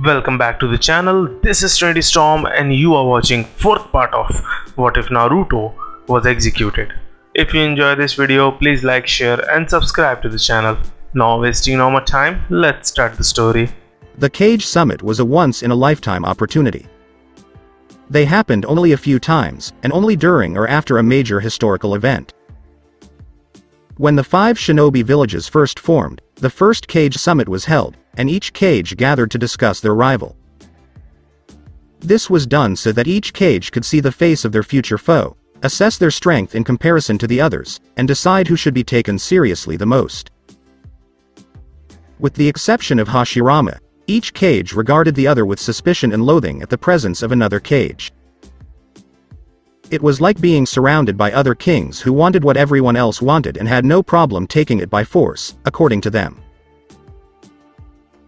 Welcome back to the channel. This is Trinity Storm and you are watching fourth part of What If Naruto Was Executed. If you enjoy this video, please like, share and subscribe to the channel. Now wasting no more time, let's start the story. The Cage Summit was a once-in-a-lifetime opportunity. They happened only a few times, and only during or after a major historical event. When the 5 shinobi villages first formed, the first Cage Summit was held, and each cage gathered to discuss their rival. This was done so that each cage could see the face of their future foe, assess their strength in comparison to the others, and decide who should be taken seriously the most. With the exception of Hashirama, each cage regarded the other with suspicion and loathing at the presence of another cage. It was like being surrounded by other kings who wanted what everyone else wanted and had no problem taking it by force, according to them.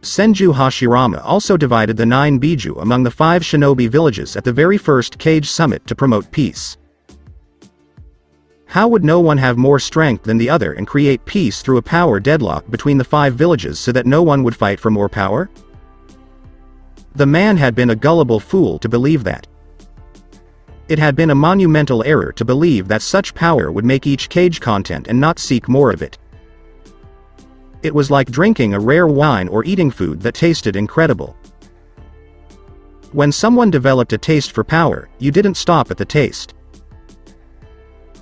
Senju Hashirama also divided the 9 Biju among the 5 shinobi villages at the very first Cage Summit to promote peace. How would no one have more strength than the other and create peace through a power deadlock between the 5 villages so that no one would fight for more power? The man had been a gullible fool to believe that. It had been a monumental error to believe that such power would make each cage content and not seek more of it. It was like drinking a rare wine or eating food that tasted incredible. When someone developed a taste for power, you didn't stop at the taste.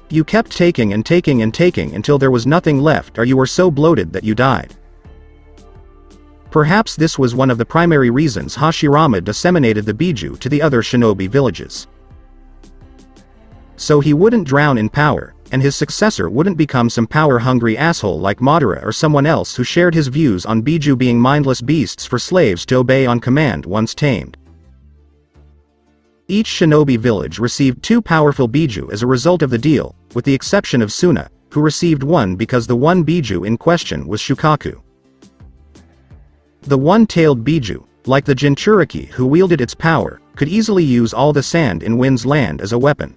You kept taking and taking and taking until there was nothing left or you were so bloated that you died. Perhaps this was one of the primary reasons Hashirama disseminated the Biju to the other shinobi villages. So he wouldn't drown in power, and his successor wouldn't become some power-hungry asshole like Madara or someone else who shared his views on Biju being mindless beasts for slaves to obey on command once tamed. Each shinobi village received 2 powerful Biju as a result of the deal, with the exception of Suna, who received 1 because the 1 Biju in question was Shukaku. The one-tailed Biju, like the Jinchuriki who wielded its power, could easily use all the sand in Wind's land as a weapon.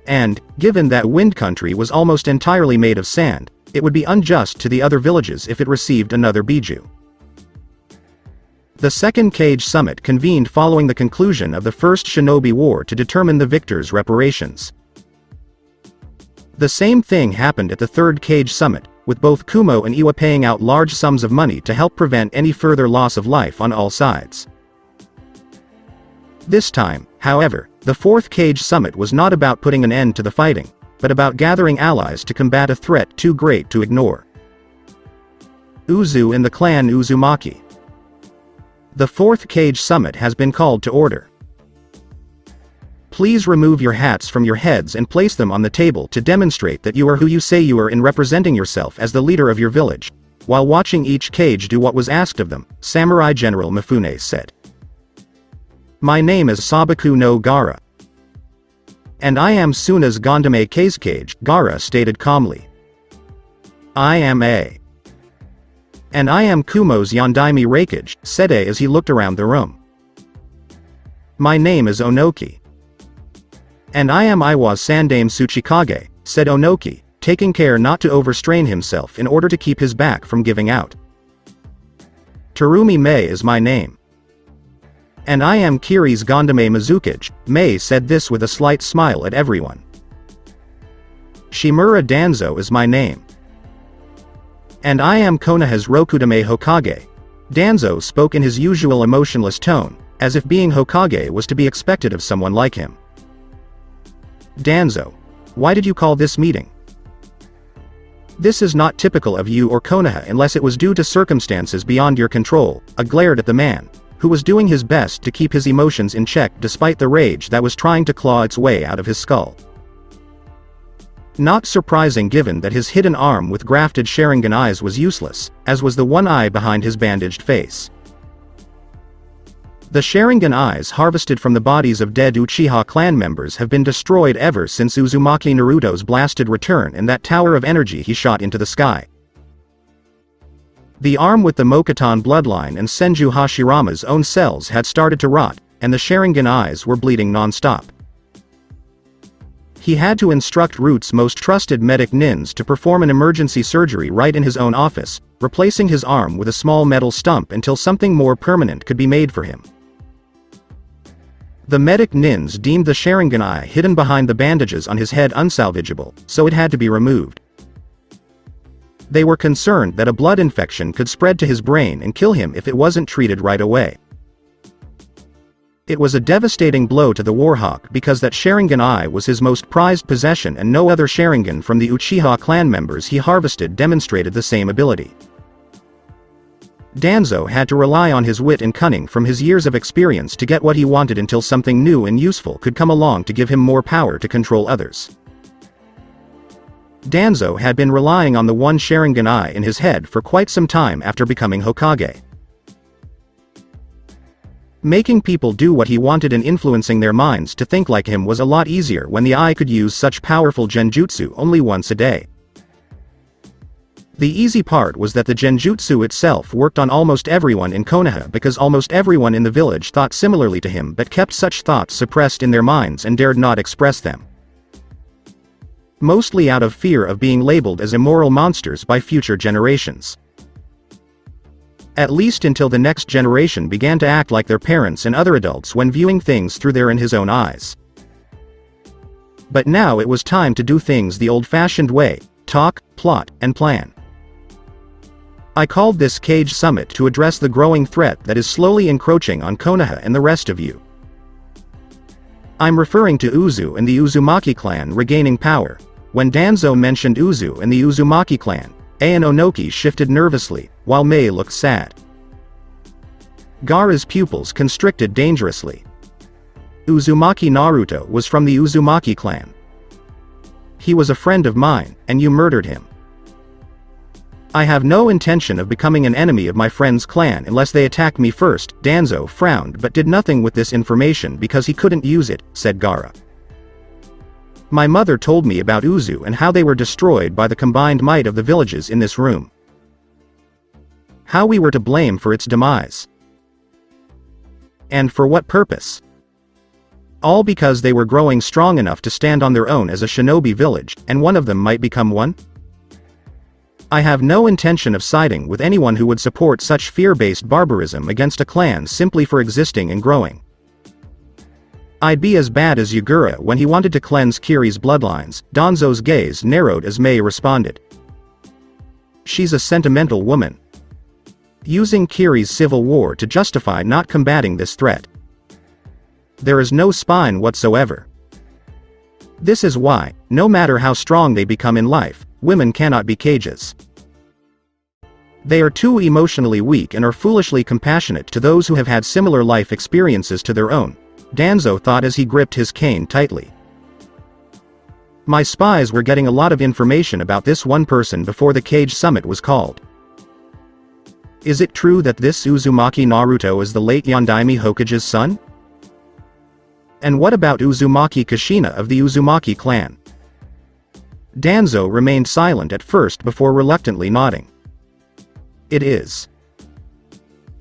And, given that Wind Country was almost entirely made of sand, it would be unjust to the other villages if it received another Biju. The second Cage Summit convened following the conclusion of the First Shinobi War to determine the victor's reparations. The same thing happened at the third Cage Summit, with both Kumo and Iwa paying out large sums of money to help prevent any further loss of life on all sides. This time, however, the fourth Cage Summit was not about putting an end to the fighting, but about gathering allies to combat a threat too great to ignore. Uzu and the clan Uzumaki. The fourth Cage Summit has been called to order. Please remove your hats from your heads and place them on the table to demonstrate that you are who you say you are in representing yourself as the leader of your village, while watching each cage do what was asked of them, Samurai General Mifune said. My name is Sabaku no Gaara. And I am Suna's Gondame Kazekage, Gaara stated calmly. I am A. And I am Kumo's Yondaime Reikage, said A as he looked around the room. My name is Onoki. And I am Iwa's Sandame Tsuchikage, said Onoki, taking care not to overstrain himself in order to keep his back from giving out. Terumi Mei is my name. And I am Kiri's Gondame Mizukage, Mei said this with a slight smile at everyone. Shimura Danzo is my name. And I am Konoha's Rokudame Hokage. Danzo spoke in his usual emotionless tone, as if being Hokage was to be expected of someone like him. Danzo, why did you call this meeting? This is not typical of you or Konoha unless it was due to circumstances beyond your control, glared at the man, who was doing his best to keep his emotions in check despite the rage that was trying to claw its way out of his skull. Not surprising given that his hidden arm with grafted Sharingan eyes was useless, as was the one eye behind his bandaged face. The Sharingan eyes harvested from the bodies of dead Uchiha clan members have been destroyed ever since Uzumaki Naruto's blasted return and that tower of energy he shot into the sky. The arm with the Mokuton bloodline and Senju Hashirama's own cells had started to rot, and the Sharingan eyes were bleeding non-stop. He had to instruct Root's most trusted medic Nins to perform an emergency surgery right in his own office, replacing his arm with a small metal stump until something more permanent could be made for him. The medic Nins deemed the Sharingan eye hidden behind the bandages on his head unsalvageable, so it had to be removed. They were concerned that a blood infection could spread to his brain and kill him if it wasn't treated right away. It was a devastating blow to the Warhawk because that Sharingan eye was his most prized possession, and no other Sharingan from the Uchiha clan members he harvested demonstrated the same ability. Danzo had to rely on his wit and cunning from his years of experience to get what he wanted until something new and useful could come along to give him more power to control others. Danzo had been relying on the one Sharingan eye in his head for quite some time after becoming Hokage. Making people do what he wanted and influencing their minds to think like him was a lot easier when the eye could use such powerful genjutsu only once a day. The easy part was that the genjutsu itself worked on almost everyone in Konoha because almost everyone in the village thought similarly to him but kept such thoughts suppressed in their minds and dared not express them. Mostly out of fear of being labeled as immoral monsters by future generations. At least until the next generation began to act like their parents and other adults when viewing things through their and his own eyes. But now it was time to do things the old-fashioned way: talk, plot, and plan. I called this Cage Summit to address the growing threat that is slowly encroaching on Konoha and the rest of you. I'm referring to Uzu and the Uzumaki clan regaining power. When Danzo mentioned Uzu and the Uzumaki clan, Ai and Onoki shifted nervously, while Mei looked sad. Gaara's pupils constricted dangerously. Uzumaki Naruto was from the Uzumaki clan. He was a friend of mine, and you murdered him. I have no intention of becoming an enemy of my friend's clan unless they attack me first. Danzo frowned but did nothing with this information because he couldn't use it, said Gaara. My mother told me about Uzu and how they were destroyed by the combined might of the villages in this room. How we were to blame for its demise. And for what purpose? All because they were growing strong enough to stand on their own as a shinobi village, and one of them might become one? I have no intention of siding with anyone who would support such fear-based barbarism against a clan simply for existing and growing. I'd be as bad as Yagura when he wanted to cleanse Kiri's bloodlines. Danzo's gaze narrowed as Mei responded. She's a sentimental woman. Using Kiri's civil war to justify not combating this threat. There is no spine whatsoever. This is why, no matter how strong they become in life, women cannot be cages. They are too emotionally weak and are foolishly compassionate to those who have had similar life experiences to their own, Danzo thought as he gripped his cane tightly. My spies were getting a lot of information about this one person before the Cage Summit was called. Is it true that this Uzumaki Naruto is the late Yondaime Hokage's son? And what about Uzumaki Kushina of the Uzumaki clan? Danzo remained silent at first before reluctantly nodding. It is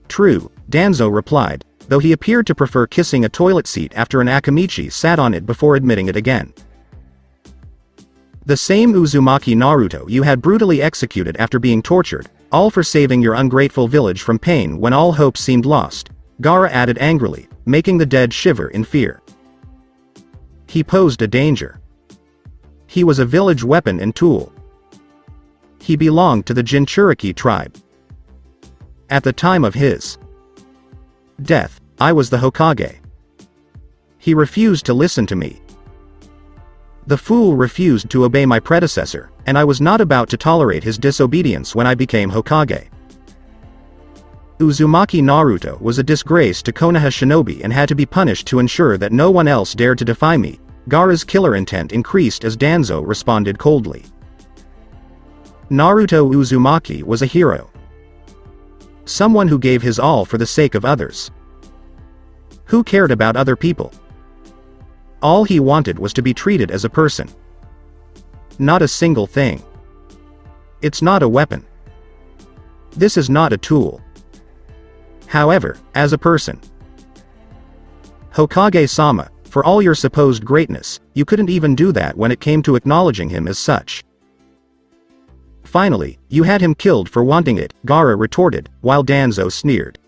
true, Danzo replied, though he appeared to prefer kissing a toilet seat after an Akamichi sat on it before admitting it again. The same Uzumaki Naruto you had brutally executed after being tortured, all for saving your ungrateful village from pain when all hope seemed lost, Gaara added angrily, making the dead shiver in fear. He posed a danger. He was a village weapon and tool. He belonged to the Jinchuriki tribe. At the time of his death, I was the Hokage. He refused to listen to me. The fool refused to obey my predecessor, and I was not about to tolerate his disobedience when I became Hokage. Uzumaki Naruto was a disgrace to Konoha shinobi and had to be punished to ensure that no one else dared to defy me. Gaara's killer intent increased as Danzo responded coldly. Naruto Uzumaki was a hero. Someone who gave his all for the sake of others. Who cared about other people? All he wanted was to be treated as a person. Not a single thing. It's not a weapon. This is not a tool. However, as a person. Hokage-sama, For all your supposed greatness, you couldn't even do that when it came to acknowledging him as such. Finally, you had him killed for wanting it, Gaara retorted, while Danzo sneered.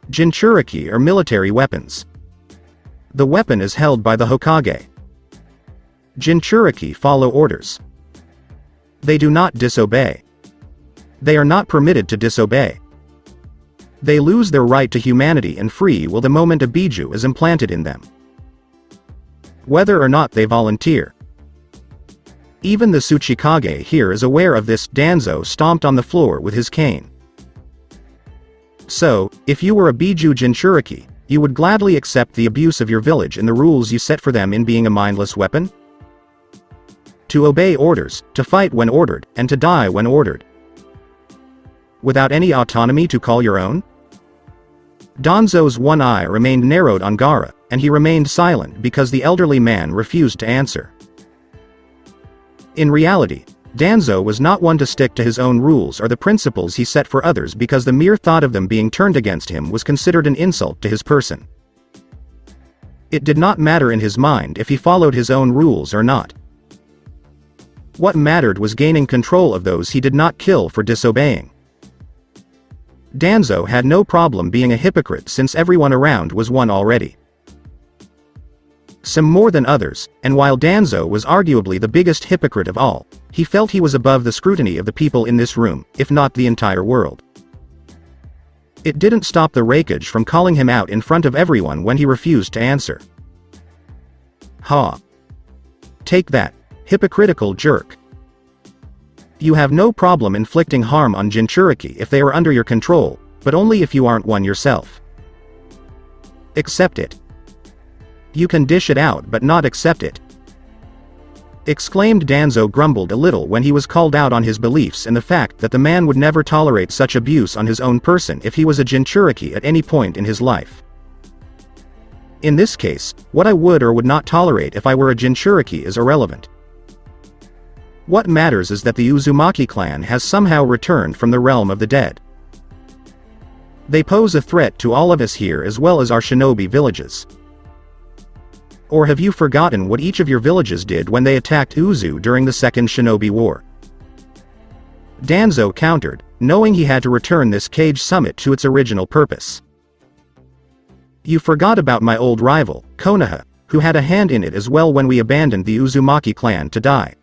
Jinchuriki are military weapons. The weapon is held by the Hokage. Jinchuriki follow orders. They do not disobey. They are not permitted to disobey. They lose their right to humanity and free will the moment a Biju is implanted in them, whether or not they volunteer. Even the Tsuchikage here is aware of this. Danzo stomped on the floor with his cane. So, if you were a Biju Jinchuriki, you would gladly accept the abuse of your village and the rules you set for them in being a mindless weapon? To obey orders, to fight when ordered, and to die when ordered. Without any autonomy to call your own? Danzo's one eye remained narrowed on Gaara, and he remained silent because the elderly man refused to answer. In reality, Danzo was not one to stick to his own rules or the principles he set for others because the mere thought of them being turned against him was considered an insult to his person. It did not matter in his mind if he followed his own rules or not. What mattered was gaining control of those he did not kill for disobeying. Danzo had no problem being a hypocrite since everyone around was one already. Some more than others, and while Danzo was arguably the biggest hypocrite of all, he felt he was above the scrutiny of the people in this room, if not the entire world. It didn't stop the Raikage from calling him out in front of everyone when he refused to answer. Ha! Take that, hypocritical jerk. You have no problem inflicting harm on Jinchuriki if they are under your control, but only if you aren't one yourself. Accept it. You can dish it out but not accept it. Exclaimed Danzo grumbled a little when he was called out on his beliefs and the fact that the man would never tolerate such abuse on his own person if he was a Jinchuriki at any point in his life. In this case, what I would or would not tolerate if I were a Jinchuriki is irrelevant. What matters is that the Uzumaki clan has somehow returned from the realm of the dead. They pose a threat to all of us here as well as our shinobi villages. Or have you forgotten what each of your villages did when they attacked Uzu during the Second Shinobi War? Danzo countered, knowing he had to return this cage summit to its original purpose. You forgot about my old rival, Konoha, who had a hand in it as well when we abandoned the Uzumaki clan to die.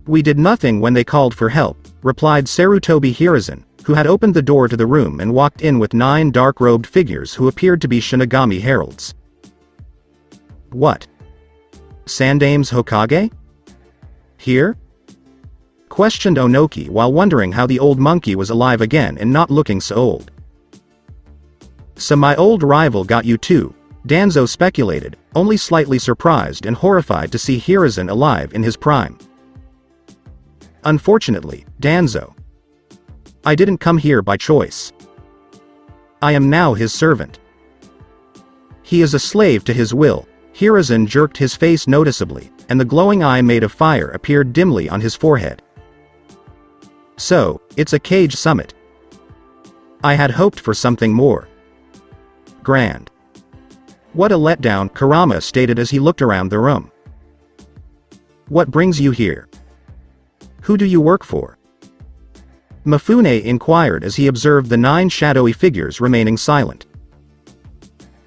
We did nothing when they called for help, replied Sarutobi Hiruzen, who had opened the door to the room and walked in with 9 dark-robed figures who appeared to be Shinigami heralds. What? Sandame's Hokage? Here? Questioned Onoki while wondering how the old monkey was alive again and not looking so old. So my old rival got you too, Danzo speculated, only slightly surprised and horrified to see Hiruzen alive in his prime. Unfortunately, Danzo. I didn't come here by choice. I am now his servant. He is a slave to his will. Hiruzen jerked his face noticeably, and the glowing eye made of fire appeared dimly on his forehead. So, it's a cage summit. I had hoped for something more grand. What a letdown, Kurama stated as he looked around the room. What brings you here? Who do you work for? Mifune inquired as he observed the 9 shadowy figures remaining silent.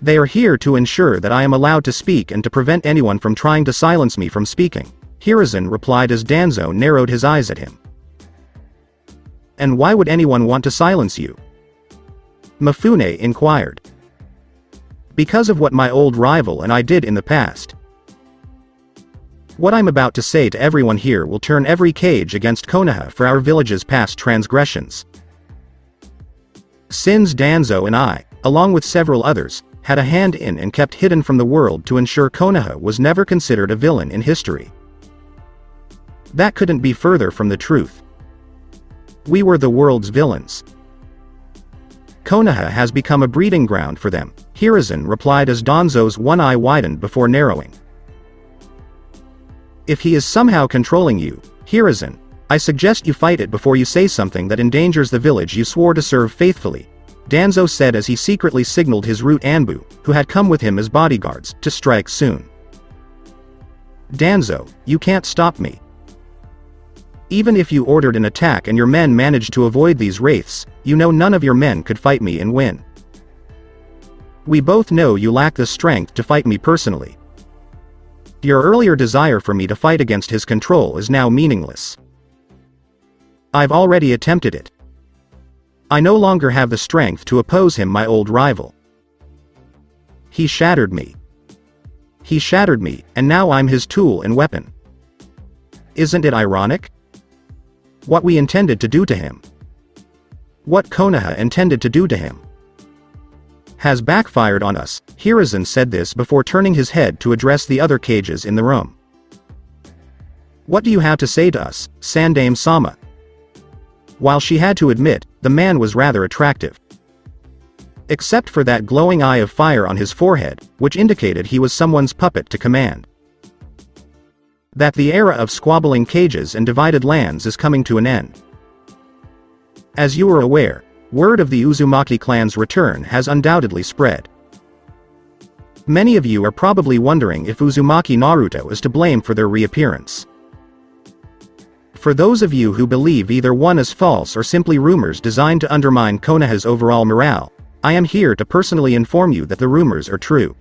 They are here to ensure that I am allowed to speak and to prevent anyone from trying to silence me from speaking, Hiruzen replied as Danzo narrowed his eyes at him. And why would anyone want to silence you? Mifune inquired. Because of what my old rival and I did in the past. What I'm about to say to everyone here will turn every cage against Konoha for our village's past transgressions. Sins Danzo and I, along with several others, had a hand in and kept hidden from the world to ensure Konoha was never considered a villain in history. That couldn't be further from the truth. We were the world's villains. Konoha has become a breeding ground for them, Hiruzen replied as Danzo's one eye widened before narrowing. If he is somehow controlling you, Hiruzen, I suggest you fight it before you say something that endangers the village you swore to serve faithfully, Danzo said as he secretly signaled his root Anbu, who had come with him as bodyguards, to strike soon. Danzo, you can't stop me. Even if you ordered an attack and your men managed to avoid these wraiths, you know none of your men could fight me and win. We both know you lack the strength to fight me personally. Your earlier desire for me to fight against his control is now meaningless. I've already attempted it. I no longer have the strength to oppose him, my old rival. He shattered me. He shattered me, and now I'm his tool and weapon. Isn't it ironic? What we intended to do to him, what Konoha intended to do to him, has backfired on us. Hiruzen said this before turning his head to address the other cages in the room. What do you have to say to us, Sandame-sama? While she had to admit, the man was rather attractive. Except for that glowing eye of fire on his forehead, which indicated he was someone's puppet to command. That the era of squabbling cages and divided lands is coming to an end. As you are aware, word of the Uzumaki clan's return has undoubtedly spread. Many of you are probably wondering if Uzumaki Naruto is to blame for their reappearance. For those of you who believe either one is false or simply rumors designed to undermine Konoha's overall morale, I am here to personally inform you that the rumors are true.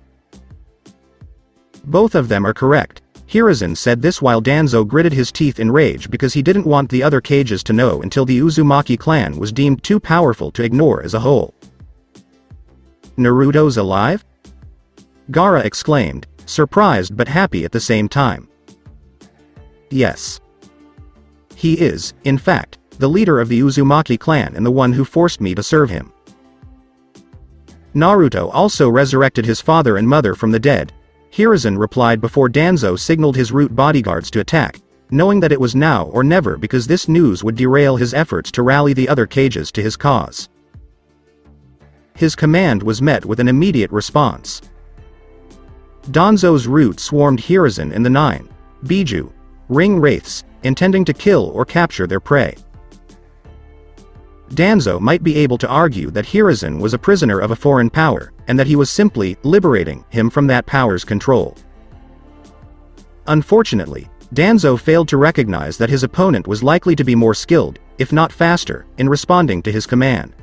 Both of them are correct. Hiruzen said this while Danzo gritted his teeth in rage because he didn't want the other cages to know until the Uzumaki clan was deemed too powerful to ignore as a whole. Naruto's alive? Gaara exclaimed, surprised but happy at the same time. Yes. He is, in fact, the leader of the Uzumaki clan and the one who forced me to serve him. Naruto also resurrected his father and mother from the dead, Hiruzen replied before Danzo signaled his root bodyguards to attack, knowing that it was now or never because this news would derail his efforts to rally the other cages to his cause. His command was met with an immediate response. Danzo's root swarmed Hiruzen and the 9 Biju ring wraiths, intending to kill or capture their prey. Danzo might be able to argue that Hiruzen was a prisoner of a foreign power, and that he was simply liberating him from that power's control. Unfortunately, Danzo failed to recognize that his opponent was likely to be more skilled, if not faster, in responding to his command.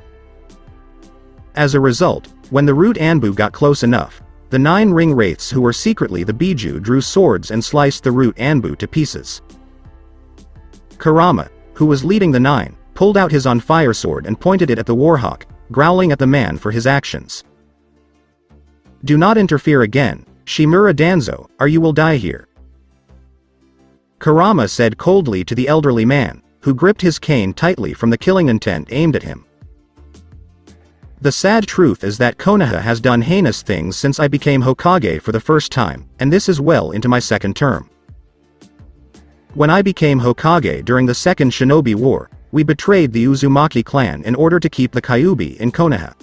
As a result, when the root Anbu got close enough, the 9 ring wraiths who were secretly the Biju drew swords and sliced the root Anbu to pieces. Kurama, who was leading the 9, pulled out his on-fire sword and pointed it at the Warhawk, growling at the man for his actions. Do not interfere again, Shimura Danzo, or you will die here. Kurama said coldly to the elderly man, who gripped his cane tightly from the killing intent aimed at him. The sad truth is that Konoha has done heinous things since I became Hokage for the first time, and this is well into my second term. When I became Hokage during the Second Shinobi War, we betrayed the Uzumaki clan in order to keep the Kyuubi in Konoha.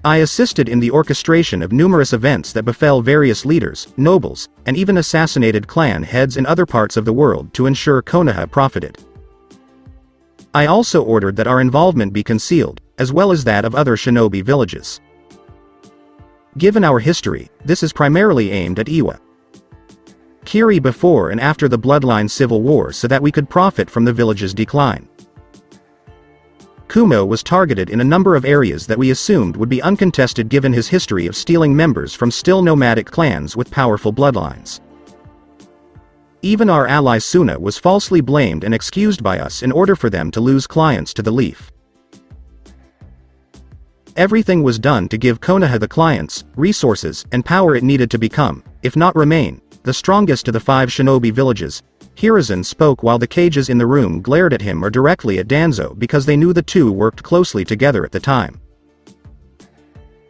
I assisted in the orchestration of numerous events that befell various leaders, nobles, and even assassinated clan heads in other parts of the world to ensure Konoha profited. I also ordered that our involvement be concealed, as well as that of other shinobi villages. Given our history, this is primarily aimed at Iwa Kiri before and after the Bloodline Civil War so that we could profit from the village's decline. Kumo was targeted in a number of areas that we assumed would be uncontested given his history of stealing members from still nomadic clans with powerful bloodlines. Even our ally Suna was falsely blamed and excused by us in order for them to lose clients to the Leaf. Everything was done to give Konoha the clients, resources, and power it needed to become, if not remain, the strongest of the 5 shinobi villages. Hiruzen spoke while the cages in the room glared at him or directly at Danzo because they knew the two worked closely together at the time.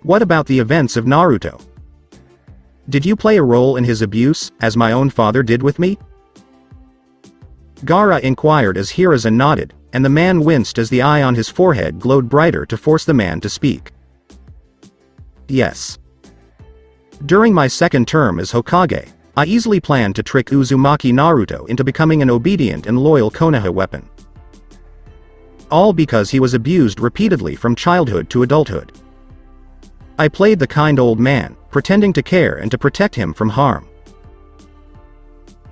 What about the events of Naruto? Did you play a role in his abuse, as my own father did with me? Gaara inquired as Hiruzen nodded, and the man winced as the eye on his forehead glowed brighter to force the man to speak. Yes. During my second term as Hokage, I easily planned to trick Uzumaki Naruto into becoming an obedient and loyal Konoha weapon. all because he was abused repeatedly from childhood to adulthood. I played the kind old man, pretending to care and to protect him from harm.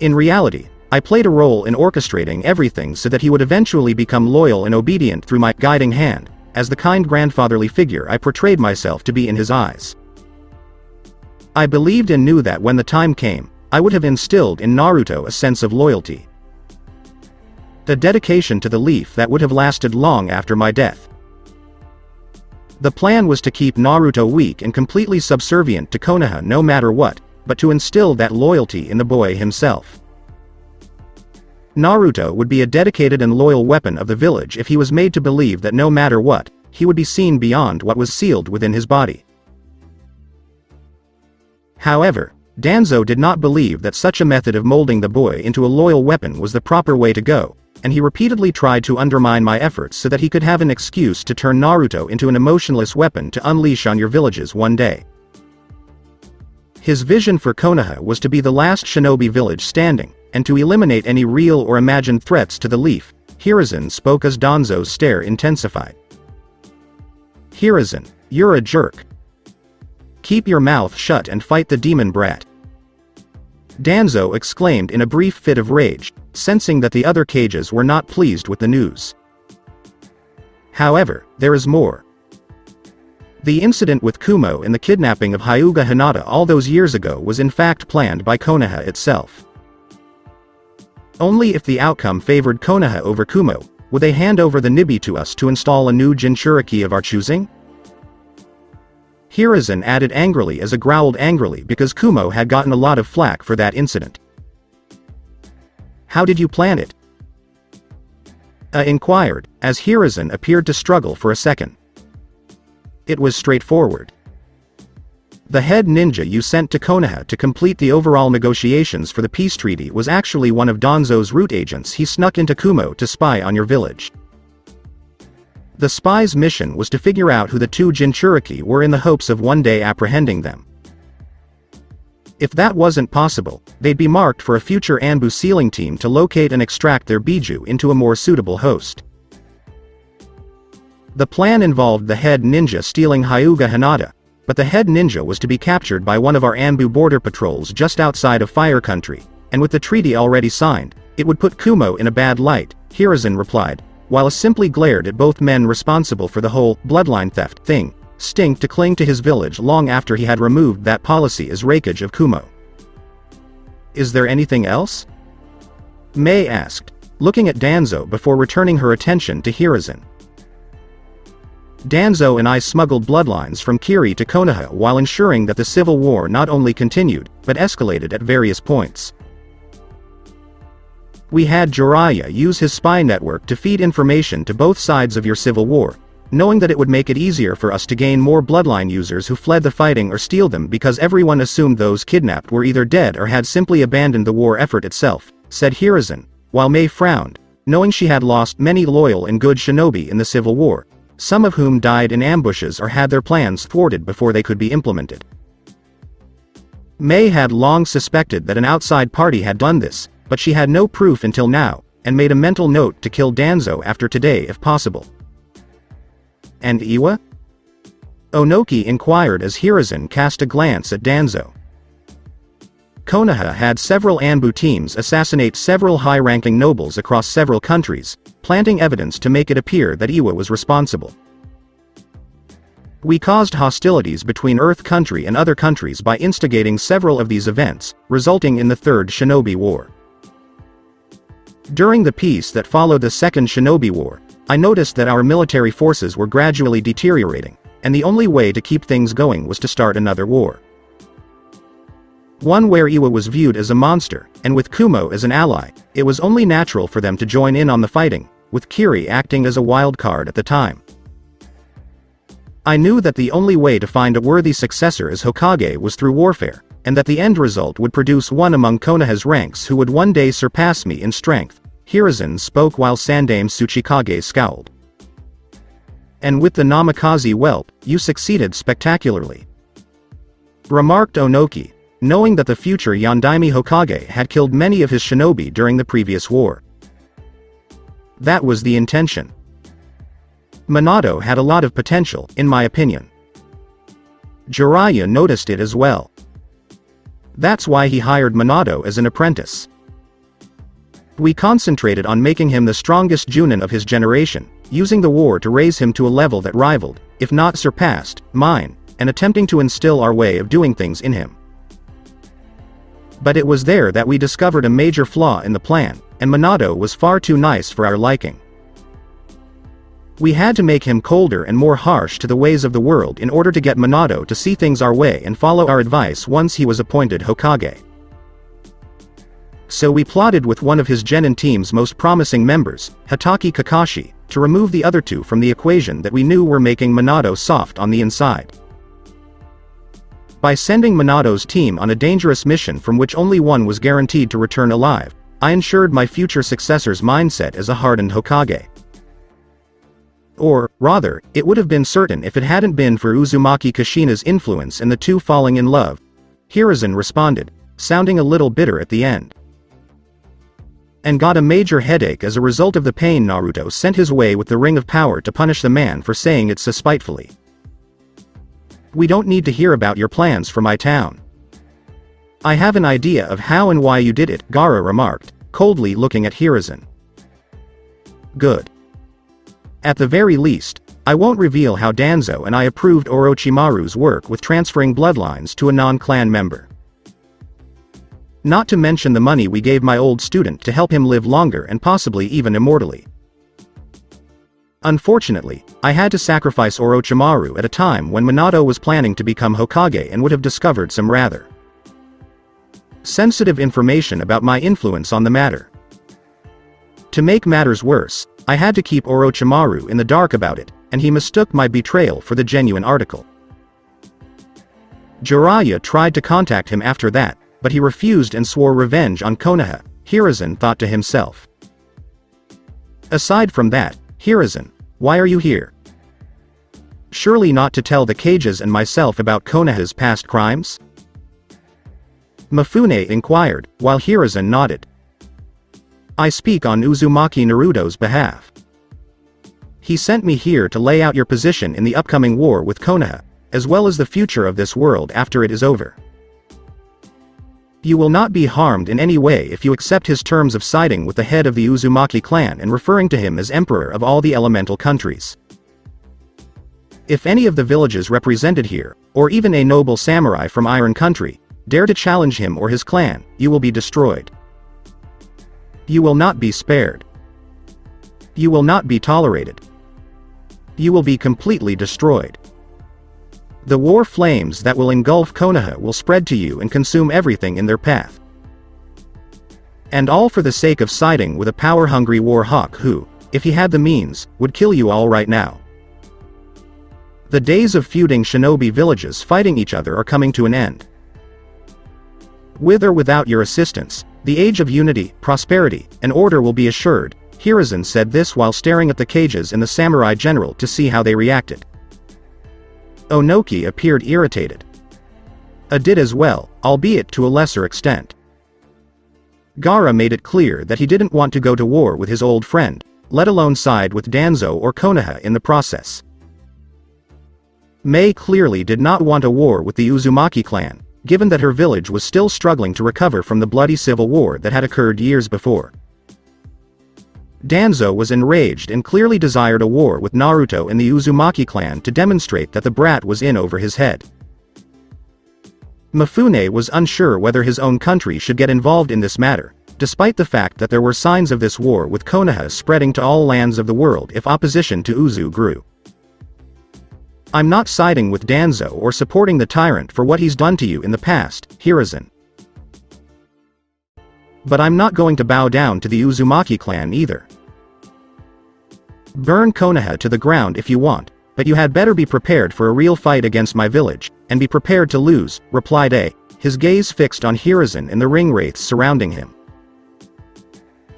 In reality, I played a role in orchestrating everything so that he would eventually become loyal and obedient through my guiding hand, as the kind grandfatherly figure I portrayed myself to be in his eyes. I believed and knew that when the time came, I would have instilled in Naruto a sense of loyalty. A dedication to the leaf that would have lasted long after my death. The plan was to keep Naruto weak and completely subservient to Konoha no matter what, but to instill that loyalty in the boy himself. Naruto would be a dedicated and loyal weapon of the village if he was made to believe that no matter what, he would be seen beyond what was sealed within his body. However, Danzo did not believe that such a method of molding the boy into a loyal weapon was the proper way to go, and he repeatedly tried to undermine my efforts so that he could have an excuse to turn Naruto into an emotionless weapon to unleash on your villages one day. His vision for Konoha was to be the last shinobi village standing, and to eliminate any real or imagined threats to the leaf. Hiruzen spoke as Danzo's stare intensified. Hiruzen, you're a jerk. Keep your mouth shut and fight the demon brat. Danzo exclaimed in a brief fit of rage, sensing that the other cages were not pleased with the news. However, there is more. The incident with Kumo and the kidnapping of Hyuga Hinata all those years ago was in fact planned by Konoha itself. Only if the outcome favored Konoha over Kumo, would they hand over the Nibi to us to install a new Jinchuriki of our choosing? Hiruzen added angrily as a growled angrily because Kumo had gotten a lot of flack for that incident. How did you plan it? Inquired, as Hiruzen appeared to struggle for a second. It was straightforward. The head ninja you sent to Konoha to complete the overall negotiations for the peace treaty was actually one of Danzo's root agents. He snuck into Kumo to spy on your village. The spy's mission was to figure out who the two Jinchuriki were in the hopes of one day apprehending them. If that wasn't possible, they'd be marked for a future Anbu sealing team to locate and extract their Biju into a more suitable host. The plan involved the head ninja stealing Hyuga Hinata, but the head ninja was to be captured by one of our Anbu border patrols just outside of Fire Country, and with the treaty already signed, it would put Kumo in a bad light, Hiruzen replied, while simply glared at both men responsible for the whole bloodline theft thing, stink to cling to his village long after he had removed that policy as rakeage of Kumo. Is there anything else? Mei asked, looking at Danzo before returning her attention to Hiruzen. Danzo and I smuggled bloodlines from Kiri to Konoha while ensuring that the civil war not only continued, but escalated at various points. We had Jiraiya use his spy network to feed information to both sides of your civil war, knowing that it would make it easier for us to gain more bloodline users who fled the fighting or steal them because everyone assumed those kidnapped were either dead or had simply abandoned the war effort itself, said Hiruzen, while Mei frowned, knowing she had lost many loyal and good shinobi in the civil war, some of whom died in ambushes or had their plans thwarted before they could be implemented. Mei had long suspected that an outside party had done this, but she had no proof until now, and made a mental note to kill Danzo after today if possible. And Iwa? Onoki inquired as Hiruzen cast a glance at Danzo. Konoha had several Anbu teams assassinate several high-ranking nobles across several countries, planting evidence to make it appear that Iwa was responsible. We caused hostilities between Earth Country and other countries by instigating several of these events, resulting in the Third Shinobi War. During the peace that followed the Second Shinobi War, I noticed that our military forces were gradually deteriorating, and the only way to keep things going was to start another war. One where Iwa was viewed as a monster, and with Kumo as an ally, it was only natural for them to join in on the fighting, with Kiri acting as a wild card at the time. I knew that the only way to find a worthy successor as Hokage was through warfare, and that the end result would produce one among Konoha's ranks who would one day surpass me in strength, Hiruzen spoke while Sandame Tsuchikage scowled. And with the Namikaze whelp, you succeeded spectacularly, remarked Onoki, knowing that the future Yondaime Hokage had killed many of his shinobi during the previous war. That was the intention. Minato had a lot of potential, in my opinion. Jiraiya noticed it as well. That's why he hired Minato as an apprentice. We concentrated on making him the strongest Junin of his generation, using the war to raise him to a level that rivaled, if not surpassed, mine, and attempting to instill our way of doing things in him. But it was there that we discovered a major flaw in the plan, and Minato was far too nice for our liking. We had to make him colder and more harsh to the ways of the world in order to get Minato to see things our way and follow our advice once he was appointed Hokage. So we plotted with one of his Genin team's most promising members, Hatake Kakashi, to remove the other two from the equation that we knew were making Minato soft on the inside. By sending Minato's team on a dangerous mission from which only one was guaranteed to return alive, I ensured my future successor's mindset as a hardened Hokage. Or, rather, it would have been certain if it hadn't been for Uzumaki Kushina's influence and the two falling in love. Hiruzen responded, sounding a little bitter at the end. And got a major headache as a result of the pain Naruto sent his way with the Ring of Power to punish the man for saying it so spitefully. We don't need to hear about your plans for my town. I have an idea of how and why you did it, Gaara remarked, coldly looking at Hiruzen. Good. At the very least, I won't reveal how Danzo and I approved Orochimaru's work with transferring bloodlines to a non-clan member. Not to mention the money we gave my old student to help him live longer and possibly even immortally. Unfortunately, I had to sacrifice Orochimaru at a time when Minato was planning to become Hokage and would have discovered some rather sensitive information about my influence on the matter. To make matters worse, I had to keep Orochimaru in the dark about it, and he mistook my betrayal for the genuine article. Jiraiya tried to contact him after that, but he refused and swore revenge on Konoha, Hiruzen thought to himself. Aside from that, Hiruzen, why are you here? Surely not to tell the Kages and myself about Konoha's past crimes? Mifune inquired, while Hiruzen nodded. I speak on Uzumaki Naruto's behalf. He sent me here to lay out your position in the upcoming war with Konoha, as well as the future of this world after it is over. You will not be harmed in any way if you accept his terms of siding with the head of the Uzumaki clan and referring to him as emperor of all the elemental countries. If any of the villages represented here, or even a noble samurai from Iron Country, dare to challenge him or his clan, you will be destroyed. You will not be spared. You will not be tolerated. You will be completely destroyed. The war flames that will engulf Konoha will spread to you and consume everything in their path. And all for the sake of siding with a power-hungry war hawk who, if he had the means, would kill you all right now. The days of feuding shinobi villages fighting each other are coming to an end. With or without your assistance, the age of unity, prosperity, and order will be assured. Hiruzen said this while staring at the Kages and the samurai general to see how they reacted. Onoki appeared irritated. A did as well, albeit to a lesser extent. Gaara made it clear that he didn't want to go to war with his old friend, let alone side with Danzo or Konoha in the process. Mei clearly did not want a war with the Uzumaki clan, given that her village was still struggling to recover from the bloody civil war that had occurred years before. Danzo was enraged and clearly desired a war with Naruto and the Uzumaki clan to demonstrate that the brat was in over his head. Mifune was unsure whether his own country should get involved in this matter, despite the fact that there were signs of this war with Konoha spreading to all lands of the world if opposition to Uzu grew. I'm not siding with Danzo or supporting the tyrant for what he's done to you in the past, Hiruzen. But I'm not going to bow down to the Uzumaki clan either. Burn Konoha to the ground if you want, but you had better be prepared for a real fight against my village, and be prepared to lose, replied A, his gaze fixed on Hiruzen and the ring wraiths surrounding him.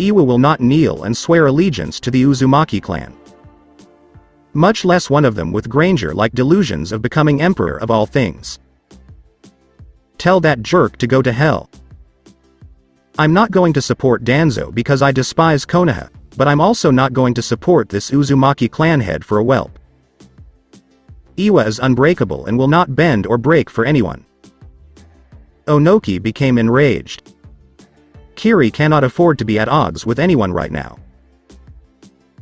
Iwa will not kneel and swear allegiance to the Uzumaki clan. Much less one of them with Granger-like delusions of becoming emperor of all things. Tell that jerk to go to hell. I'm not going to support Danzo because I despise Konoha, but I'm also not going to support this Uzumaki clan head for a whelp. Iwa is unbreakable and will not bend or break for anyone. Onoki became enraged. Kiri cannot afford to be at odds with anyone right now.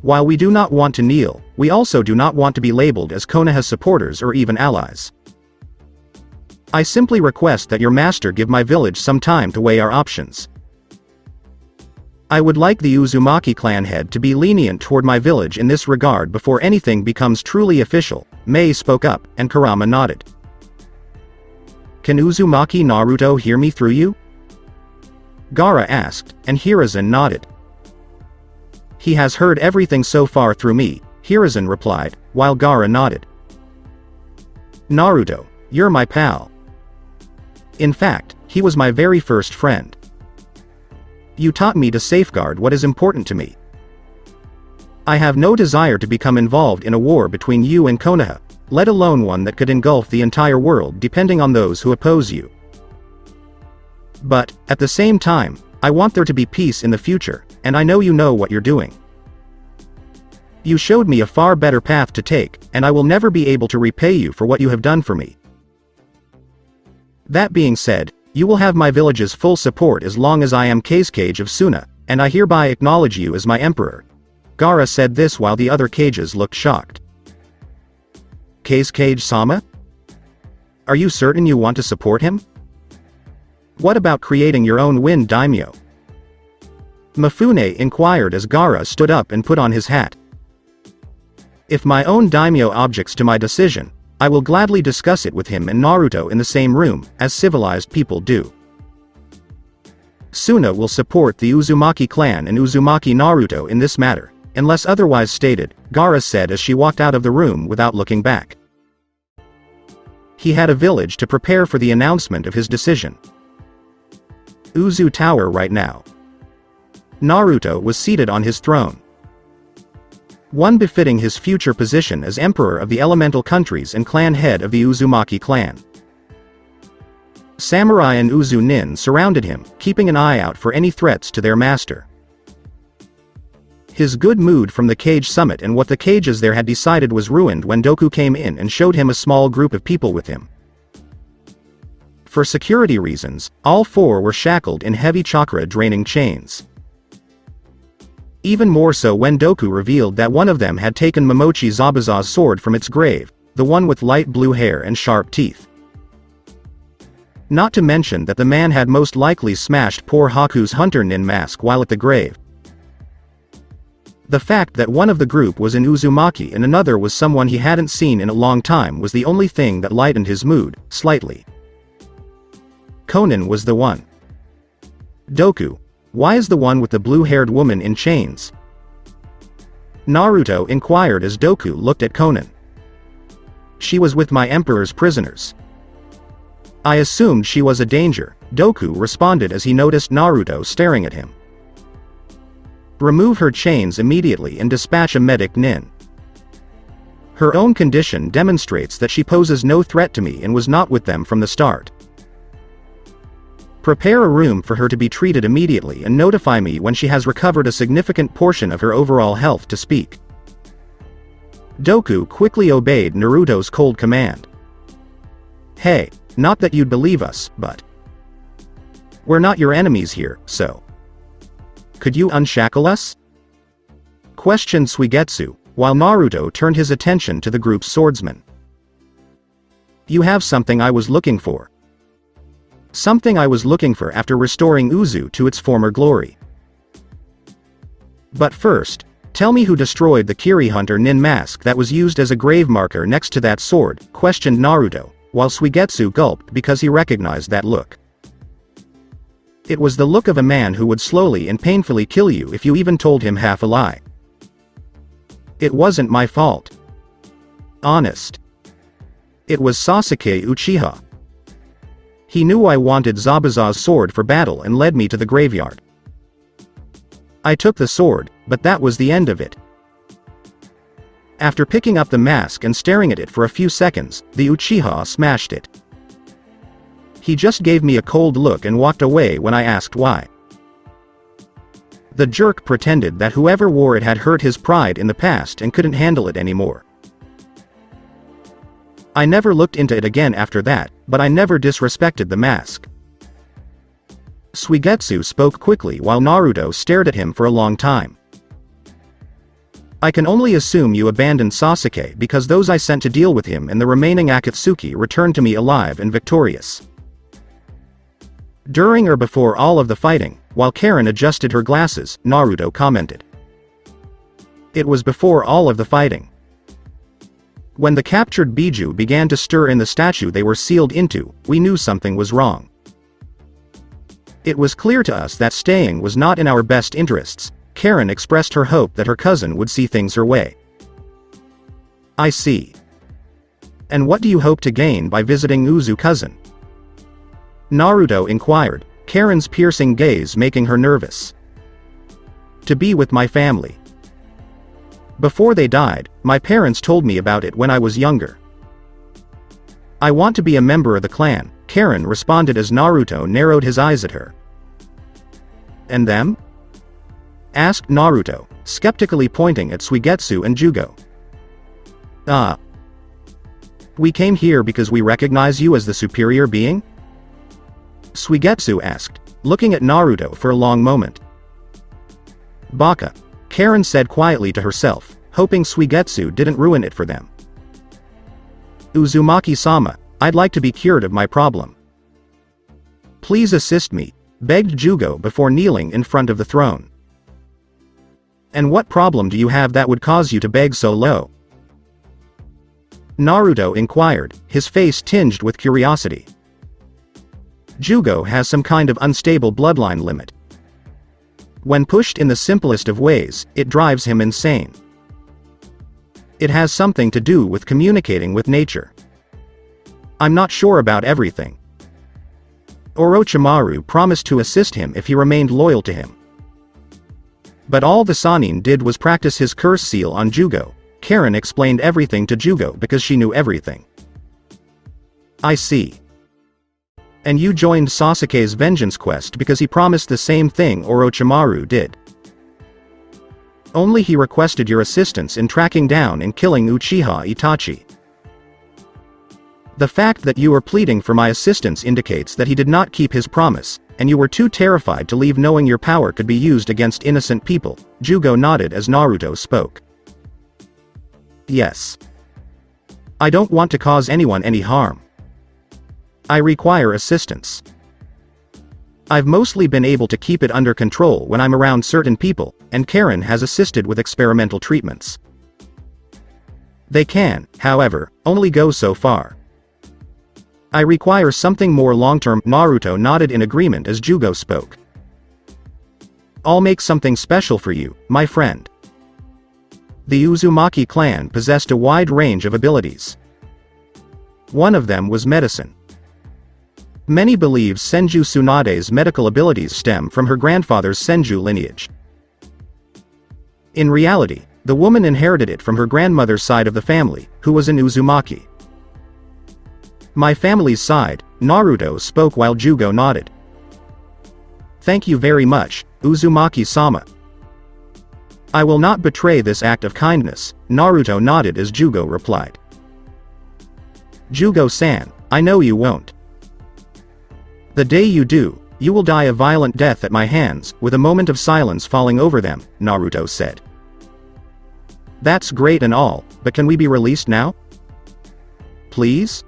While we do not want to kneel, we also do not want to be labeled as Konoha supporters or even allies. I simply request that your master give my village some time to weigh our options. I would like the Uzumaki clan head to be lenient toward my village in this regard before anything becomes truly official. Mei spoke up, and Kurama nodded. Can Uzumaki Naruto hear me through you? Gaara asked, and Hiruzen nodded. He has heard everything so far through me, Hiruzen replied, while Gaara nodded. Naruto, you're my pal. In fact, he was my very first friend. You taught me to safeguard what is important to me. I have no desire to become involved in a war between you and Konoha, let alone one that could engulf the entire world depending on those who oppose you. But, at the same time, I want there to be peace in the future, and I know you know what you're doing. You showed me a far better path to take, and I will never be able to repay you for what you have done for me. That being said, you will have my village's full support as long as I am Kage of Suna, and I hereby acknowledge you as my emperor. Gaara said this while the other Kages looked shocked. Kage-sama? Are you certain you want to support him? What about creating your own wind daimyo? Mifune inquired as Gaara stood up and put on his hat. If my own daimyo objects to my decision, I will gladly discuss it with him and Naruto in the same room, as civilized people do. Suna will support the Uzumaki clan and Uzumaki Naruto in this matter, unless otherwise stated, Gaara said as she walked out of the room without looking back. He had a village to prepare for the announcement of his decision. Uzu Tower right now. Naruto was seated on his throne. One befitting his future position as emperor of the elemental countries and clan head of the Uzumaki clan. Samurai and Uzu Nin surrounded him, keeping an eye out for any threats to their master. His good mood from the Kage summit and what the Kages there had decided was ruined when Doku came in and showed him a small group of people with him. For security reasons, all four were shackled in heavy chakra-draining chains. Even more so when Doku revealed that one of them had taken Momochi Zabuza's sword from its grave, the one with light blue hair and sharp teeth. Not to mention that the man had most likely smashed poor Haku's Hunter Nin mask while at the grave. The fact that one of the group was an Uzumaki and another was someone he hadn't seen in a long time was the only thing that lightened his mood, slightly. Conan was the one. Doku, why is the one with the blue-haired woman in chains? Naruto inquired as Doku looked at Conan. She was with my emperor's prisoners. I assumed she was a danger, Doku responded as he noticed Naruto staring at him. Remove her chains immediately and dispatch a medic Nin. Her own condition demonstrates that she poses no threat to me and was not with them from the start. Prepare a room for her to be treated immediately and notify me when she has recovered a significant portion of her overall health to speak. Doku quickly obeyed Naruto's cold command. Hey, not that you'd believe us, but we're not your enemies here, so could you unshackle us? Questioned Suigetsu, while Naruto turned his attention to the group's swordsman. You have something I was looking for. Something I was looking for after restoring Uzu to its former glory. But first, tell me who destroyed the Kiri Hunter Nin mask that was used as a grave marker next to that sword, questioned Naruto, while Suigetsu gulped because he recognized that look. It was the look of a man who would slowly and painfully kill you if you even told him half a lie. It wasn't my fault. Honest. It was Sasuke Uchiha. He knew I wanted Zabuza's sword for battle and led me to the graveyard. I took the sword, but that was the end of it. After picking up the mask and staring at it for a few seconds, the Uchiha smashed it. He just gave me a cold look and walked away when I asked why. The jerk pretended that whoever wore it had hurt his pride in the past and couldn't handle it anymore. I never looked into it again after that, but I never disrespected the mask. Suigetsu spoke quickly while Naruto stared at him for a long time. I can only assume you abandoned Sasuke because those I sent to deal with him and the remaining Akatsuki returned to me alive and victorious. During or before all of the fighting, while Karen adjusted her glasses, Naruto commented. It was before all of the fighting. When the captured Biju began to stir in the statue they were sealed into, we knew something was wrong. It was clear to us that staying was not in our best interests. Karen expressed her hope that her cousin would see things her way. I see. And what do you hope to gain by visiting Uzu cousin? Naruto inquired, Karen's piercing gaze making her nervous. To be with my family. Before they died, my parents told me about it when I was younger. I want to be a member of the clan, Karen responded as Naruto narrowed his eyes at her. And them? Asked Naruto, skeptically pointing at Suigetsu and Jugo. We came here because we recognize you as the superior being? Suigetsu asked, looking at Naruto for a long moment. Baka, Karen said quietly to herself, hoping Suigetsu didn't ruin it for them. Uzumaki-sama, I'd like to be cured of my problem. Please assist me, begged Jugo before kneeling in front of the throne. And what problem do you have that would cause you to beg so low? Naruto inquired, his face tinged with curiosity. Jugo has some kind of unstable bloodline limit. When pushed in the simplest of ways, it drives him insane. It has something to do with communicating with nature. I'm not sure about everything. Orochimaru promised to assist him if he remained loyal to him. But all the Sannin did was practice his curse seal on Jugo. Karen explained everything to Jugo because she knew everything. I see. And you joined Sasuke's vengeance quest because he promised the same thing Orochimaru did. Only he requested your assistance in tracking down and killing Uchiha Itachi. The fact that you were pleading for my assistance indicates that he did not keep his promise, and you were too terrified to leave knowing your power could be used against innocent people. Jugo nodded as Naruto spoke. Yes. I don't want to cause anyone any harm. I require assistance. I've mostly been able to keep it under control when I'm around certain people, and Karen has assisted with experimental treatments. They can, however, only go so far. I require something more long-term. Naruto nodded in agreement as Jugo spoke. I'll make something special for you, my friend. The Uzumaki clan possessed a wide range of abilities. One of them was medicine. Many believe Senju Tsunade's medical abilities stem from her grandfather's Senju lineage. In reality, the woman inherited it from her grandmother's side of the family, who was an Uzumaki. My family's side, Naruto spoke while Jugo nodded. Thank you very much, Uzumaki-sama. I will not betray this act of kindness, Naruto nodded as Jugo replied. Jugo-san, I know you won't. The day you do, you will die a violent death at my hands, with a moment of silence falling over them, Naruto said. That's great and all, but can we be released now? Please?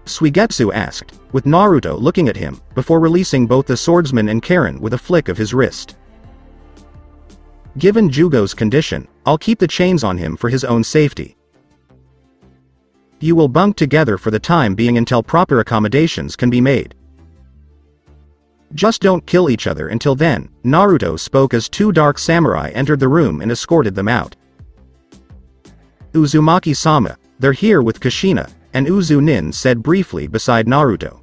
Suigetsu asked, with Naruto looking at him, before releasing both the swordsman and Karen with a flick of his wrist. Given Jugo's condition, I'll keep the chains on him for his own safety. You will bunk together for the time being until proper accommodations can be made. Just don't kill each other until then, Naruto spoke as two dark samurai entered the room and escorted them out. Uzumaki-sama, they're here with Kushina, and Uzu-nin said briefly beside Naruto.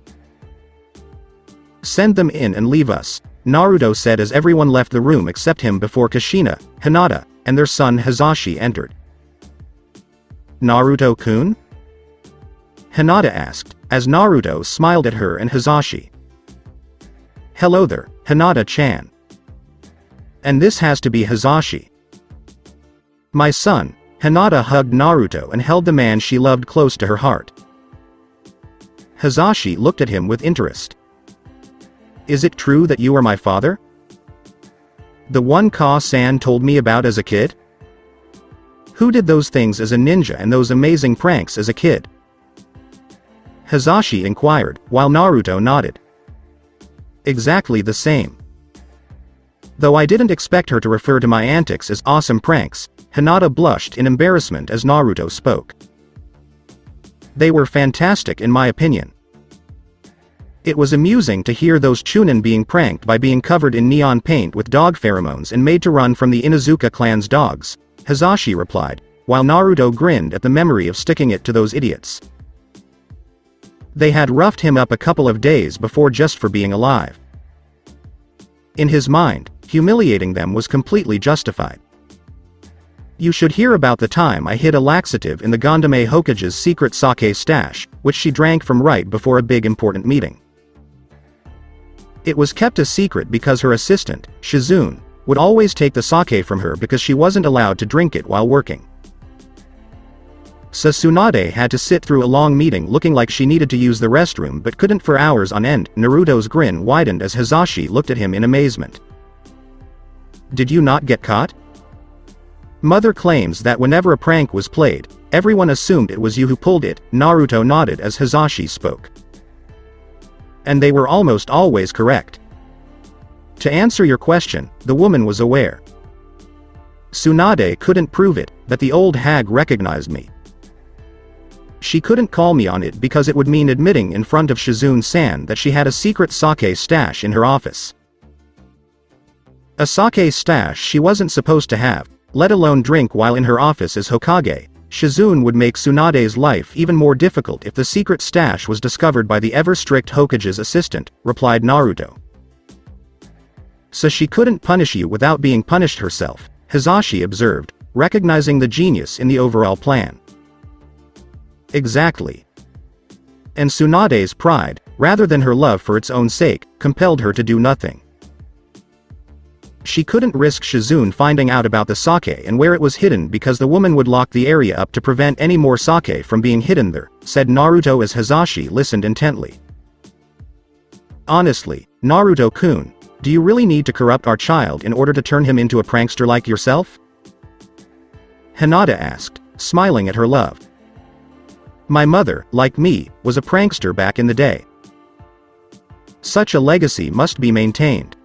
Send them in and leave us, Naruto said as everyone left the room except him before Kushina, Hinata, and their son Hizashi entered. Naruto-kun? Hinata asked, as Naruto smiled at her and Hizashi. Hello there, Hinata-chan. And this has to be Hizashi. My son. Hinata hugged Naruto and held the man she loved close to her heart. Hizashi looked at him with interest. Is it true that you are my father? The one Ka-san told me about as a kid? Who did those things as a ninja and those amazing pranks as a kid? Hizashi inquired, while Naruto nodded. Exactly the same. Though I didn't expect her to refer to my antics as awesome pranks, Hinata blushed in embarrassment as Naruto spoke. They were fantastic in my opinion. It was amusing to hear those Chunin being pranked by being covered in neon paint with dog pheromones and made to run from the Inuzuka clan's dogs, Hizashi replied, while Naruto grinned at the memory of sticking it to those idiots. They had roughed him up a couple of days before just for being alive. In his mind, humiliating them was completely justified. You should hear about the time I hid a laxative in the Gondame Hokage's secret sake stash, which she drank from right before a big important meeting. It was kept a secret because her assistant, Shizune, would always take the sake from her because she wasn't allowed to drink it while working. So Tsunade had to sit through a long meeting looking like she needed to use the restroom but couldn't for hours on end. Naruto's grin widened as Hizashi looked at him in amazement. Did you not get caught? Mother claims that whenever a prank was played, everyone assumed it was you who pulled it. Naruto nodded as Hizashi spoke. And they were almost always correct. To answer your question, the woman was aware. Tsunade couldn't prove it, but the old hag recognized me. She couldn't call me on it because it would mean admitting in front of Shizune-san that she had a secret sake stash in her office. A sake stash she wasn't supposed to have, let alone drink while in her office as Hokage. Shizune would make Tsunade's life even more difficult if the secret stash was discovered by the ever-strict Hokage's assistant, replied Naruto. So she couldn't punish you without being punished herself, Hizashi observed, recognizing the genius in the overall plan. Exactly. And Tsunade's pride, rather than her love for its own sake, compelled her to do nothing. She couldn't risk Shizune finding out about the sake and where it was hidden because the woman would lock the area up to prevent any more sake from being hidden there, said Naruto as Hizashi listened intently. Honestly, Naruto-kun, do you really need to corrupt our child in order to turn him into a prankster like yourself? Hinata asked, smiling at her love. My mother, like me, was a prankster back in the day. Such a legacy must be maintained.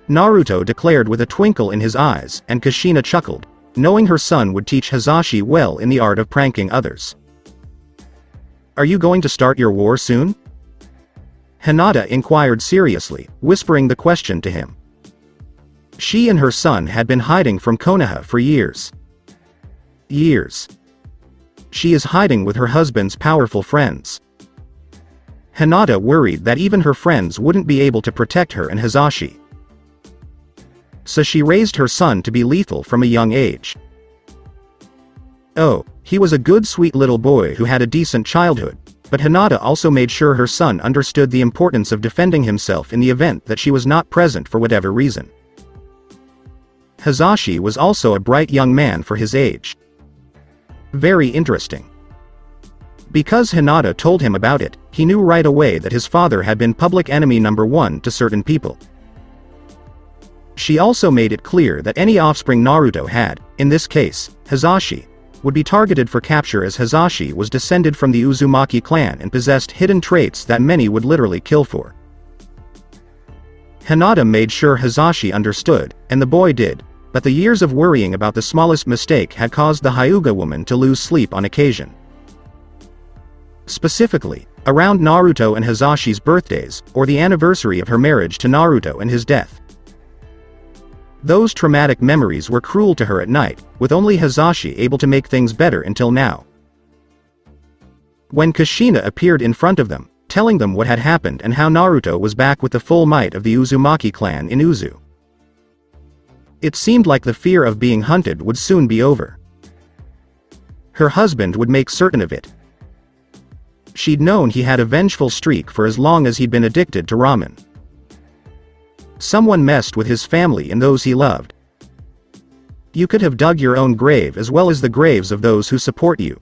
Naruto declared with a twinkle in his eyes, and Kushina chuckled, knowing her son would teach Hizashi well in the art of pranking others. Are you going to start your war soon? Hinata inquired seriously, whispering the question to him. She and her son had been hiding from Konoha for years. Years. She is hiding with her husband's powerful friends. Hinata worried that even her friends wouldn't be able to protect her and Hizashi. So she raised her son to be lethal from a young age. Oh, he was a good sweet little boy who had a decent childhood, but Hinata also made sure her son understood the importance of defending himself in the event that she was not present for whatever reason. Hizashi was also a bright young man for his age. Very interesting. Because Hinata told him about it, he knew right away that his father had been public enemy number one to certain people. She also made it clear that any offspring Naruto had, in this case, Hizashi, would be targeted for capture as Hizashi was descended from the Uzumaki clan and possessed hidden traits that many would literally kill for. Hinata made sure Hizashi understood, and the boy did, but the years of worrying about the smallest mistake had caused the Hyuga woman to lose sleep on occasion. Specifically, around Naruto and Hizashi's birthdays, or the anniversary of her marriage to Naruto and his death. Those traumatic memories were cruel to her at night, with only Hizashi able to make things better until now. When Kushina appeared in front of them, telling them what had happened and how Naruto was back with the full might of the Uzumaki clan in Uzu. It seemed like the fear of being hunted would soon be over. Her husband would make certain of it. She'd known he had a vengeful streak for as long as he'd been addicted to ramen. Someone messed with his family and those he loved. You could have dug your own grave as well as the graves of those who support you.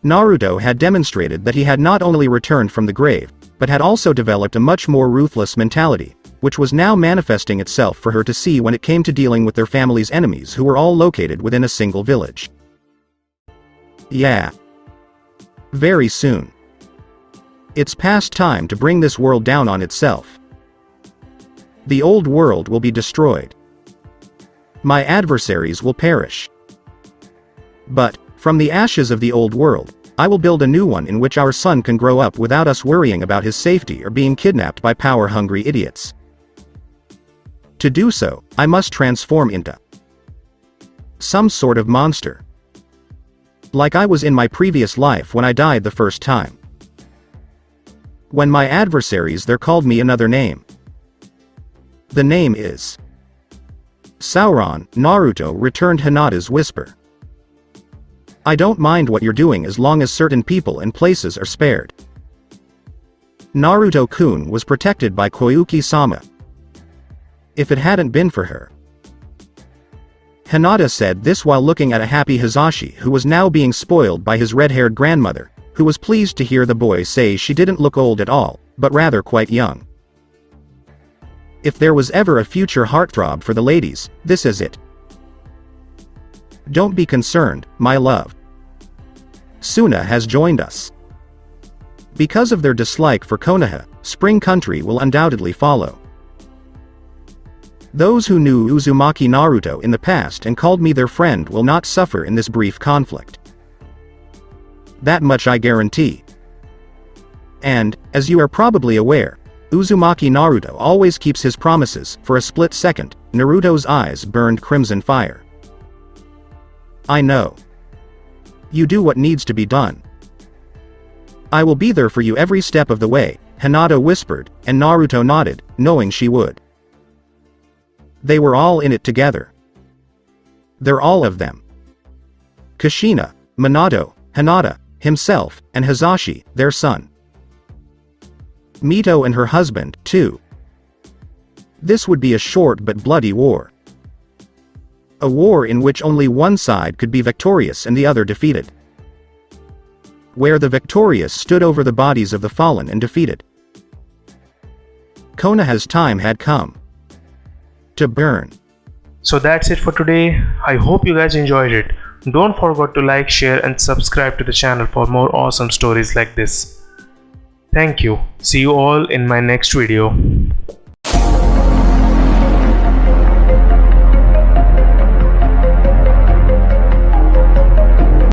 Naruto had demonstrated that he had not only returned from the grave, but had also developed a much more ruthless mentality, which was now manifesting itself for her to see when it came to dealing with their family's enemies who were all located within a single village. Yeah. Very soon. It's past time to bring this world down on itself. The old world will be destroyed. My adversaries will perish. But, from the ashes of the old world, I will build a new one in which our son can grow up without us worrying about his safety or being kidnapped by power-hungry idiots. To do so, I must transform into some sort of monster. Like I was in my previous life when I died the first time. When my adversaries there called me another name. The name is Sauron. Naruto returned Hinata's whisper. I don't mind what you're doing as long as certain people and places are spared. Naruto-kun was protected by Koyuki-sama. If it hadn't been for her. Hinata said this while looking at a happy Hizashi who was now being spoiled by his red-haired grandmother, who was pleased to hear the boy say she didn't look old at all, but rather quite young. If there was ever a future heartthrob for the ladies, this is it. Don't be concerned, my love. Suna has joined us. Because of their dislike for Konoha, Spring Country will undoubtedly follow. Those who knew Uzumaki Naruto in the past and called me their friend will not suffer in this brief conflict. That much I guarantee. And, as you are probably aware, Uzumaki Naruto always keeps his promises. For a split second, Naruto's eyes burned crimson fire. I know. You do what needs to be done. I will be there for you every step of the way, Hinata whispered, and Naruto nodded, knowing she would. They were all in it together. They're all of them. Kushina, Minato, Hinata, himself, and Hizashi, their son. Mito and her husband, too. This would be a short but bloody war. A war in which only one side could be victorious and the other defeated. Where the victorious stood over the bodies of the fallen and defeated. Konoha's time had come. To burn. So that's it for today. I hope you guys enjoyed it. Don't forget to like, share and subscribe to the channel for more awesome stories like this. Thank you. See you all in my next video.